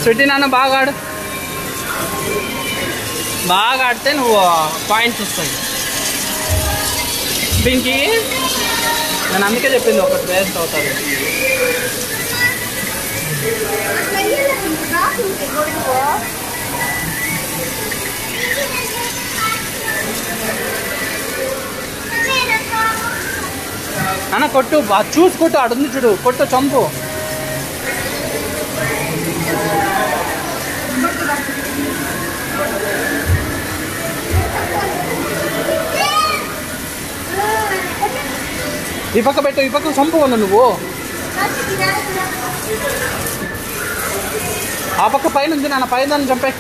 Sweety నాన్న బాగా ఆడు, బాగా ఆడితే నువ్వు పాయింట్స్ వస్తాయి. పింకీ నేను అందుకే చెప్పింది ఒకటి వేస్ట్ అవుతుంది. అన్న కొట్టు, చూసి కొట్టు, ఆడుంది చూడు, కొట్టు చంపు. ఈ పక్క పెట్టు, ఈ పక్క చంపు కొను నువ్వు. ఆ పక్క పైన ఉంది నాన్న, పైన చంపే.